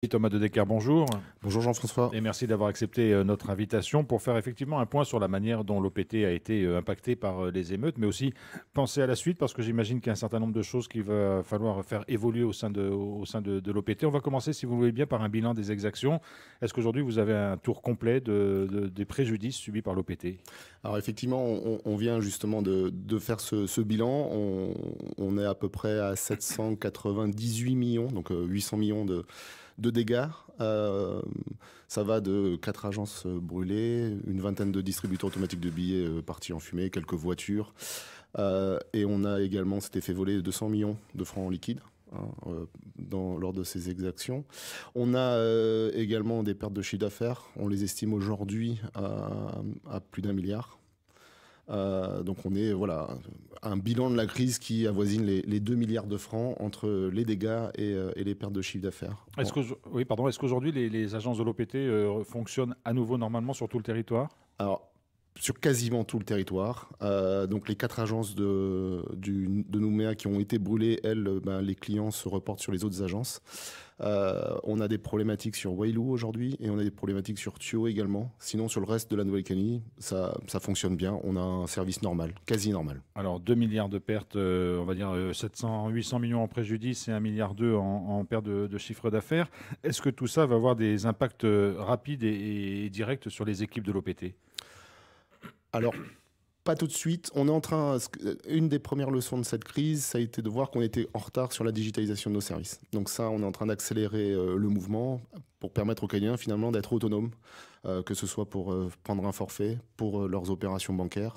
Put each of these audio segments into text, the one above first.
Thomas de Decker, bonjour. Bonjour Jean-François. Et merci d'avoir accepté notre invitation pour faire effectivement un point sur la manière dont l'OPT a été impacté par les émeutes, mais aussi penser à la suite, parce que j'imagine qu'il y a un certain nombre de choses qu'il va falloir faire évoluer au sein de l'OPT. On va commencer, si vous voulez bien, par un bilan des exactions. Est-ce qu'aujourd'hui, vous avez un tour complet des préjudices subis par l'OPT? Alors effectivement, on vient justement de faire ce bilan. On est à peu près à 798 millions, donc 800 millions de dégâts. Ça va de 4 agences brûlées, une vingtaine de distributeurs automatiques de billets partis en fumée, quelques voitures. Et on a également s'était fait voler 200 millions de francs en liquide, hein, lors de ces exactions. On a également des pertes de chiffre d'affaires. On les estime aujourd'hui à plus d'1 milliard. Donc on est voilà, un bilan de la crise qui avoisine les 2 milliards de francs entre les dégâts et les pertes de chiffre d'affaires. Est-ce qu'aujourd'hui, les agences de l'OPT fonctionnent à nouveau normalement sur tout le territoire? Alors, sur quasiment tout le territoire. Donc les 4 agences de Nouméa qui ont été brûlées, elles, les clients se reportent sur les autres agences. On a des problématiques sur Wailou aujourd'hui et on a des problématiques sur Thio également. Sinon, sur le reste de la Nouvelle-Calédonie, ça fonctionne bien. On a un service normal, quasi normal. Alors 2 milliards de pertes, on va dire 800 millions en préjudice et 1,2 milliard en perte de chiffre d'affaires. Est-ce que tout ça va avoir des impacts rapides et directs sur les équipes de l'OPT? Alors, pas tout de suite. On est en train. Une des premières leçons de cette crise, ça a été de voir qu'on était en retard sur la digitalisation de nos services. Donc ça, on est en train d'accélérer le mouvement pour permettre aux Canadiens finalement d'être autonomes, que ce soit pour prendre un forfait, pour leurs opérations bancaires.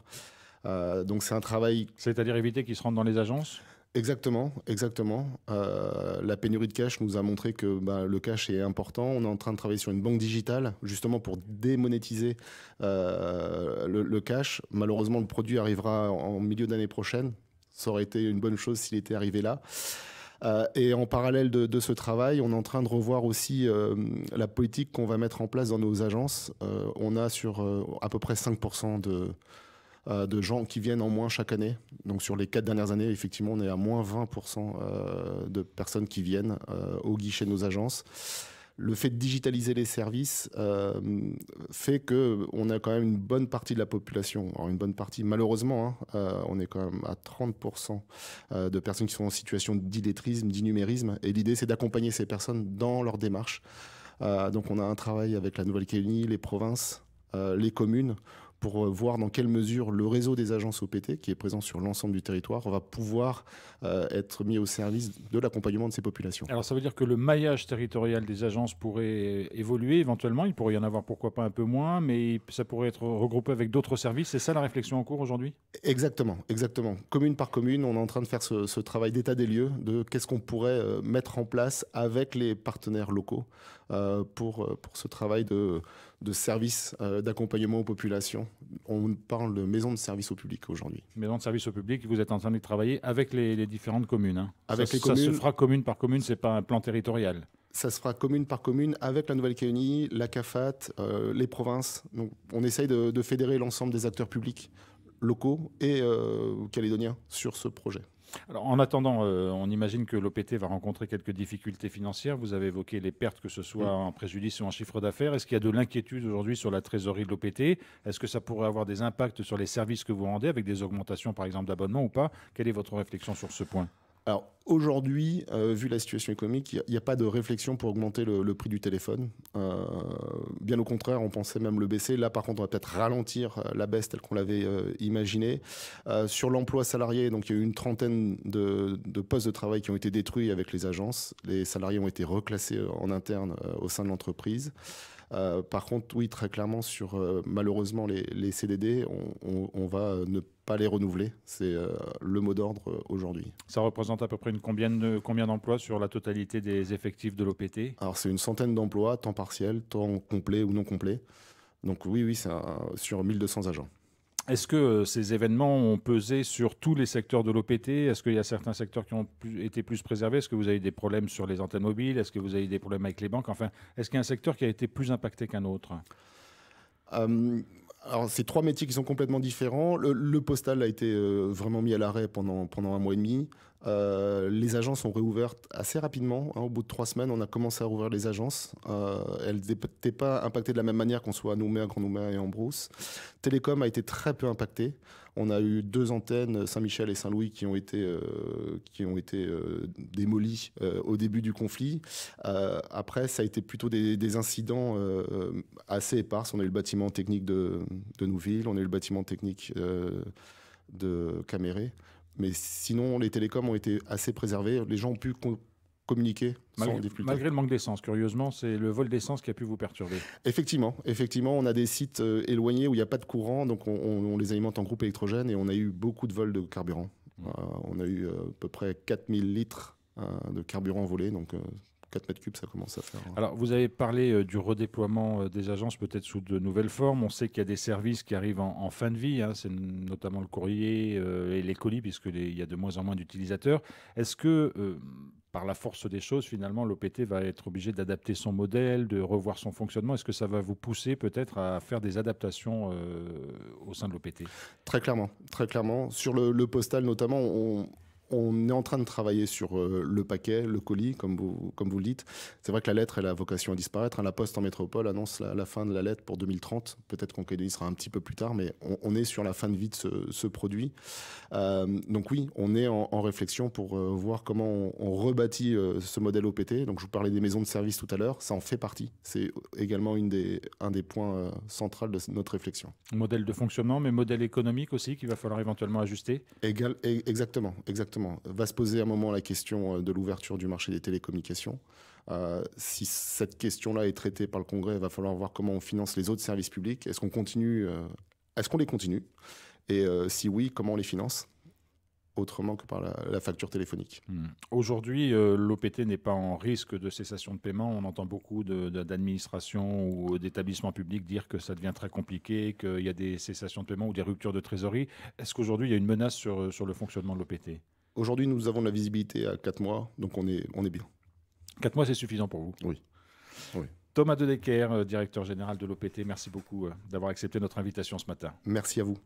Donc c'est un travail. C'est-à-dire éviter qu'ils se rendent dans les agences? Exactement, exactement. La pénurie de cash nous a montré que le cash est important. On est en train de travailler sur une banque digitale, justement pour démonétiser le cash. Malheureusement, le produit arrivera en milieu d'année prochaine. Ça aurait été une bonne chose s'il était arrivé là. Et en parallèle de ce travail, on est en train de revoir aussi la politique qu'on va mettre en place dans nos agences. On a sur à peu près 5% de gens qui viennent en moins chaque année. Donc sur les 4 dernières années, effectivement, on est à moins 20% de personnes qui viennent au guichet de nos agences. Le fait de digitaliser les services fait qu'on a quand même une bonne partie de la population. Alors une bonne partie, malheureusement, on est quand même à 30% de personnes qui sont en situation d'illettrisme, d'innumérisme. Et l'idée, c'est d'accompagner ces personnes dans leur démarche. Donc on a un travail avec la Nouvelle-Calédonie, les provinces, les communes, pour voir dans quelle mesure le réseau des agences OPT, qui est présent sur l'ensemble du territoire, va pouvoir être mis au service de l'accompagnement de ces populations. Alors ça veut dire que le maillage territorial des agences pourrait évoluer éventuellement. Il pourrait y en avoir pourquoi pas un peu moins, mais ça pourrait être regroupé avec d'autres services. C'est ça la réflexion en cours aujourd'hui? Exactement, exactement. Commune par commune, on est en train de faire ce travail d'état des lieux, de qu'est-ce qu'on pourrait mettre en place avec les partenaires locaux pour ce travail de service d'accompagnement aux populations. On parle de maison de service au public aujourd'hui. Maison de service au public, vous êtes en train de travailler avec les différentes communes, hein. Avec ça, les communes. Ça se fera commune par commune, c'est pas un plan territorial. Ça se fera commune par commune avec la Nouvelle-Calédonie, la CAFAT, les provinces. Donc, on essaye de fédérer l'ensemble des acteurs publics locaux et calédoniens sur ce projet. Alors, en attendant, on imagine que l'OPT va rencontrer quelques difficultés financières. Vous avez évoqué les pertes, que ce soit en préjudice ou en chiffre d'affaires. Est-ce qu'il y a de l'inquiétude aujourd'hui sur la trésorerie de l'OPT? Est-ce que ça pourrait avoir des impacts sur les services que vous rendez, avec des augmentations, par exemple, d'abonnement ou pas? Quelle est votre réflexion sur ce point? Alors aujourd'hui, vu la situation économique, il n'y a pas de réflexion pour augmenter le prix du téléphone. Bien au contraire, on pensait même le baisser. Là, par contre, on va peut-être ralentir la baisse telle qu'on l'avait imaginé. Sur l'emploi salarié, donc il y a eu une trentaine de postes de travail qui ont été détruits avec les agences. Les salariés ont été reclassés en interne au sein de l'entreprise. Par contre, oui, très clairement, sur malheureusement les CDD, on va ne pas les renouveler. C'est le mot d'ordre aujourd'hui. Ça représente à peu près combien d'emplois sur la totalité des effectifs de l'OPT? Alors, c'est une centaine d'emplois, temps partiel, temps complet ou non complet. Donc oui, c'est sur 1200 agents. Est-ce que ces événements ont pesé sur tous les secteurs de l'OPT? Est-ce qu'il y a certains secteurs qui ont été plus préservés? Est-ce que vous avez des problèmes sur les antennes mobiles? Est-ce que vous avez des problèmes avec les banques? Enfin, est-ce qu'il y a un secteur qui a été plus impacté qu'un autre? Alors, c'est 3 métiers qui sont complètement différents. Le postal a été vraiment mis à l'arrêt pendant 1 mois et demi. Les agences ont réouvert assez rapidement, hein. Au bout de 3 semaines, on a commencé à rouvrir les agences. Elles n'étaient pas impactées de la même manière qu'on soit à Nouméa, Grand Nouméa et en Brousse. Télécom a été très peu impacté. On a eu 2 antennes, Saint-Michel et Saint-Louis, qui ont été démolies au début du conflit. Après, ça a été plutôt des incidents assez épars. On a eu le bâtiment technique de Nouville, on a eu le bâtiment technique de Caméré. Mais sinon, les télécoms ont été assez préservés. Les gens ont pu communiquer sans difficulté. Malgré le manque d'essence, curieusement, c'est le vol d'essence qui a pu vous perturber. Effectivement, on a des sites éloignés où il n'y a pas de courant, donc on les alimente en groupe électrogène et on a eu beaucoup de vols de carburant. On a eu à peu près 4000 litres de carburant volé, donc 4 mètres cubes, ça commence à faire. Alors, vous avez parlé du redéploiement des agences, peut-être sous de nouvelles formes. On sait qu'il y a des services qui arrivent en fin de vie, hein. C'est notamment le courrier et les colis, puisqu'il y a de moins en moins d'utilisateurs. Est-ce que, par la force des choses, finalement, l'OPT va être obligé d'adapter son modèle, de revoir son fonctionnement? Est-ce que ça va vous pousser peut-être à faire des adaptations au sein de l'OPT? Très clairement, très clairement. Sur le postal notamment, on est en train de travailler sur le paquet, le colis, comme vous le dites. C'est vrai que la lettre, elle a vocation à disparaître, hein. La Poste en métropole annonce la fin de la lettre pour 2030. Peut-être qu'on sera un petit peu plus tard, mais on est sur la fin de vie de ce produit. Donc oui, on est en réflexion pour voir comment on rebâtit ce modèle OPT. Donc je vous parlais des maisons de service tout à l'heure, ça en fait partie. C'est également un des points centraux de notre réflexion. Modèle de fonctionnement, mais modèle économique aussi qu'il va falloir éventuellement ajuster? Exactement. Va se poser à un moment la question de l'ouverture du marché des télécommunications. Si cette question-là est traitée par le Congrès, il va falloir voir comment on finance les autres services publics. Est-ce qu'on les continue? Et si oui, comment on les finance? Autrement que par la facture téléphonique. Aujourd'hui, l'OPT n'est pas en risque de cessation de paiement. On entend beaucoup d'administrations ou d'établissements publics dire que ça devient très compliqué, qu'il y a des cessations de paiement ou des ruptures de trésorerie. Est-ce qu'aujourd'hui, il y a une menace sur le fonctionnement de l'OPT? Aujourd'hui, nous avons de la visibilité à 4 mois, donc on est bien. 4 mois, c'est suffisant pour vous? Oui. Thomas Dedecker, directeur général de l'OPT, merci beaucoup d'avoir accepté notre invitation ce matin. Merci à vous.